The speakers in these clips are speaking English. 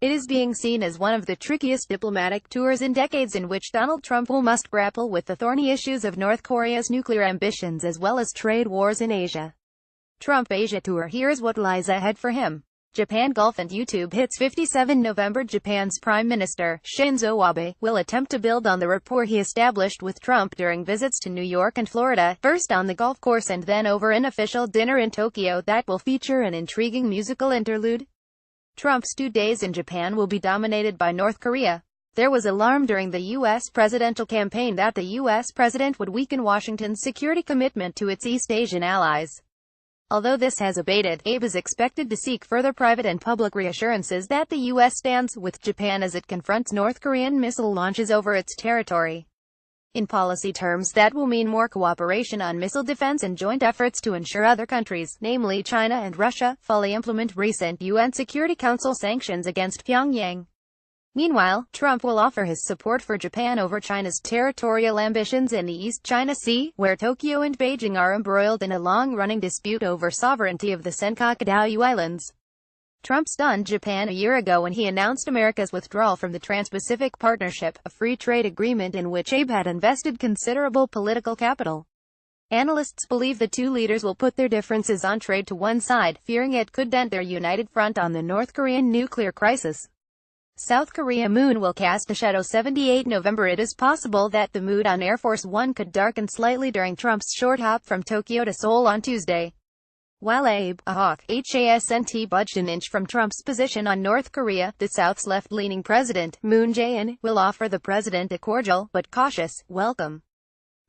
It is being seen as one of the trickiest diplomatic tours in decades, in which Donald Trump must grapple with the thorny issues of North Korea's nuclear ambitions as well as trade wars in Asia. Trump Asia Tour. Here's what lies ahead for him. Japan Gulf and YouTube hits 57 November. Japan's Prime Minister, Shinzo Abe, will attempt to build on the rapport he established with Trump during visits to New York and Florida, first on the golf course and then over an official dinner in Tokyo that will feature an intriguing musical interlude. Trump's 2 days in Japan will be dominated by North Korea. There was alarm during the U.S. presidential campaign that the U.S. president would weaken Washington's security commitment to its East Asian allies. Although this has abated, Abe is expected to seek further private and public reassurances that the U.S. stands with Japan as it confronts North Korean missile launches over its territory. In policy terms, that will mean more cooperation on missile defense and joint efforts to ensure other countries, namely China and Russia, fully implement recent UN Security Council sanctions against Pyongyang. Meanwhile, Trump will offer his support for Japan over China's territorial ambitions in the East China Sea, where Tokyo and Beijing are embroiled in a long-running dispute over sovereignty of the Senkaku Islands. Trump stunned Japan a year ago when he announced America's withdrawal from the Trans-Pacific Partnership, a free trade agreement in which Abe had invested considerable political capital. Analysts believe the two leaders will put their differences on trade to one side, fearing it could dent their united front on the North Korean nuclear crisis. South Korea moon will cast a shadow. 78 November. It is possible that the mood on Air Force One could darken slightly during Trump's short hop from Tokyo to Seoul on Tuesday. While Abe, a hawk, hasn't budged an inch from Trump's position on North Korea, the South's left-leaning president, Moon Jae-in, will offer the president a cordial, but cautious, welcome.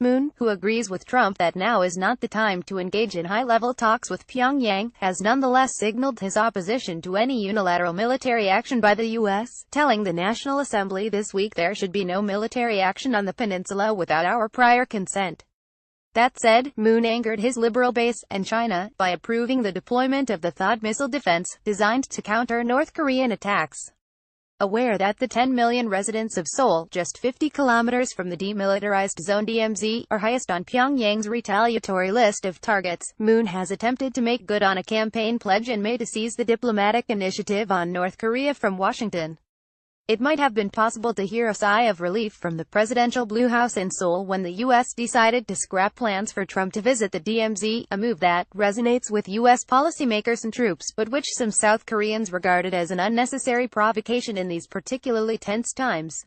Moon, who agrees with Trump that now is not the time to engage in high-level talks with Pyongyang, has nonetheless signaled his opposition to any unilateral military action by the U.S., telling the National Assembly this week there should be no military action on the peninsula without our prior consent. That said, Moon angered his liberal base, and China, by approving the deployment of the THAAD missile defense, designed to counter North Korean attacks. Aware that the 10 million residents of Seoul, just 50 kilometers from the demilitarized zone DMZ, are highest on Pyongyang's retaliatory list of targets, Moon has attempted to make good on a campaign pledge in May to seize the diplomatic initiative on North Korea from Washington. It might have been possible to hear a sigh of relief from the presidential Blue House in Seoul when the U.S. decided to scrap plans for Trump to visit the DMZ, a move that resonates with U.S. policymakers and troops, but which some South Koreans regarded as an unnecessary provocation in these particularly tense times.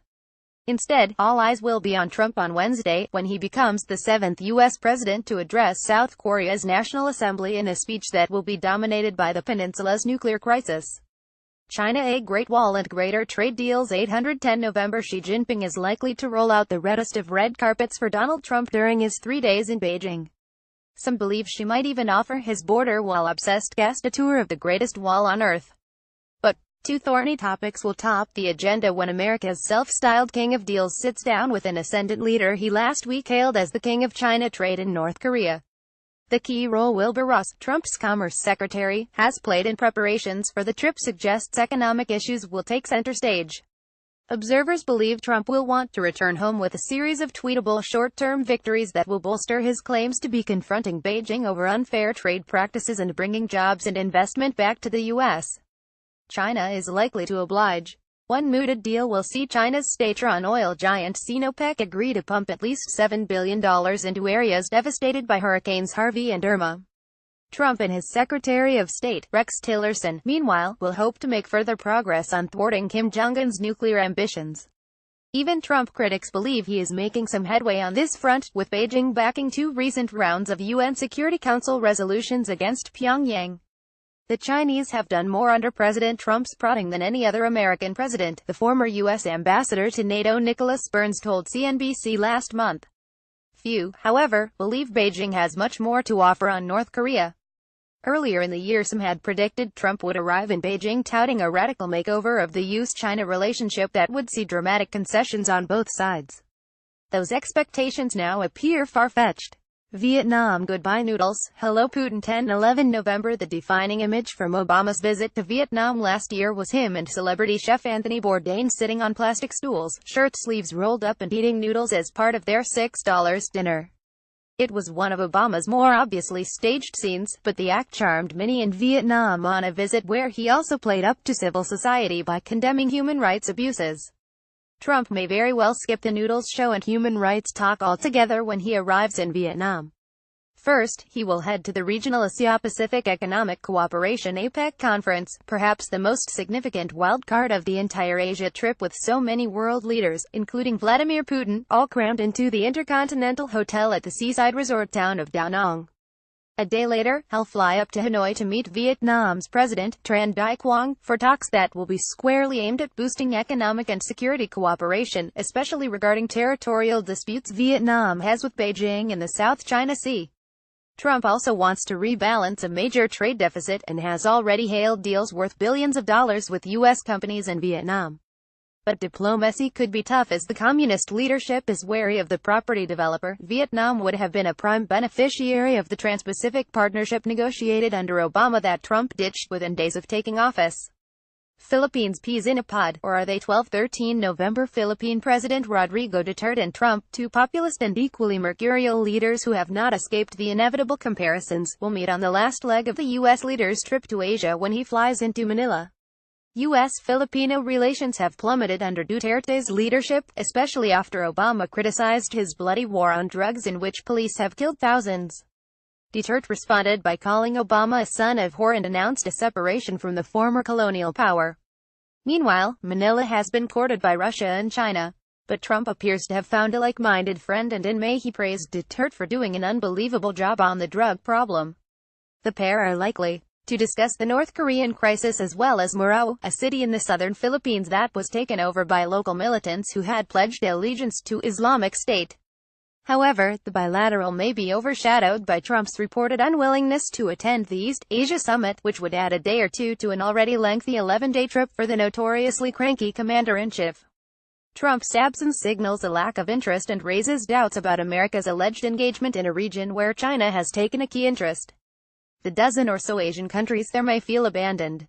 Instead, all eyes will be on Trump on Wednesday, when he becomes the 7th U.S. president to address South Korea's National Assembly in a speech that will be dominated by the peninsula's nuclear crisis. China a Great Wall and greater trade deals. 810 November. Xi Jinping is likely to roll out the reddest of red carpets for Donald Trump during his 3 days in Beijing. Some believe Xi might even offer his border wall-obsessed guest a tour of the greatest wall on earth. But two thorny topics will top the agenda when America's self-styled king of deals sits down with an ascendant leader he last week hailed as the king of China trade in North Korea. The key role Wilbur Ross, Trump's Commerce Secretary, has played in preparations for the trip suggests economic issues will take center stage. Observers believe Trump will want to return home with a series of tweetable short-term victories that will bolster his claims to be confronting Beijing over unfair trade practices and bringing jobs and investment back to the U.S. China is likely to oblige. One mooted deal will see China's state-run oil giant Sinopec agree to pump at least $7 billion into areas devastated by Hurricanes Harvey and Irma. Trump and his Secretary of State, Rex Tillerson, meanwhile, will hope to make further progress on thwarting Kim Jong-un's nuclear ambitions. Even Trump critics believe he is making some headway on this front, with Beijing backing 2 recent rounds of UN Security Council resolutions against Pyongyang. The Chinese have done more under President Trump's prodding than any other American president, the former U.S. ambassador to NATO Nicholas Burns told CNBC last month. Few, however, believe Beijing has much more to offer on North Korea. Earlier in the year some had predicted Trump would arrive in Beijing touting a radical makeover of the U.S.-China relationship that would see dramatic concessions on both sides. Those expectations now appear far-fetched. Vietnam goodbye noodles. Hello Putin. 10-11 November. The defining image from Obama's visit to Vietnam last year was him and celebrity chef Anthony Bourdain sitting on plastic stools, shirt sleeves rolled up and eating noodles as part of their $6 dinner. It was one of Obama's more obviously staged scenes, but the act charmed many in Vietnam on a visit where he also played up to civil society by condemning human rights abuses. Trump may very well skip the noodles show and human rights talk altogether when he arrives in Vietnam. First, he will head to the Regional Asia-Pacific Economic Cooperation APEC conference, perhaps the most significant wildcard of the entire Asia trip, with so many world leaders, including Vladimir Putin, all crammed into the Intercontinental Hotel at the seaside resort town of Da Nang. A day later, he'll fly up to Hanoi to meet Vietnam's President, Tran Dai Quang, for talks that will be squarely aimed at boosting economic and security cooperation, especially regarding territorial disputes Vietnam has with Beijing in the South China Sea. Trump also wants to rebalance a major trade deficit, and has already hailed deals worth billions of dollars with U.S. companies in Vietnam. But diplomacy could be tough as the communist leadership is wary of the property developer. Vietnam would have been a prime beneficiary of the Trans-Pacific Partnership negotiated under Obama that Trump ditched within days of taking office. Philippines peas in a pod, or are they? 12-13 November. Philippine President Rodrigo Duterte and Trump, two populist and equally mercurial leaders who have not escaped the inevitable comparisons, will meet on the last leg of the U.S. leader's trip to Asia when he flies into Manila. U.S.-Filipino relations have plummeted under Duterte's leadership, especially after Obama criticized his bloody war on drugs in which police have killed thousands. Duterte responded by calling Obama a son of whore and announced a separation from the former colonial power. Meanwhile, Manila has been courted by Russia and China. But Trump appears to have found a like-minded friend, and in May he praised Duterte for doing an unbelievable job on the drug problem. The pair are likely to discuss the North Korean crisis as well as Morao, a city in the southern Philippines that was taken over by local militants who had pledged allegiance to Islamic State. However, the bilateral may be overshadowed by Trump's reported unwillingness to attend the East Asia Summit, which would add a day or two to an already lengthy 11-day trip for the notoriously cranky commander-in-chief. Trump's absence signals a lack of interest and raises doubts about America's alleged engagement in a region where China has taken a key interest. The dozen or so Asian countries there may feel abandoned.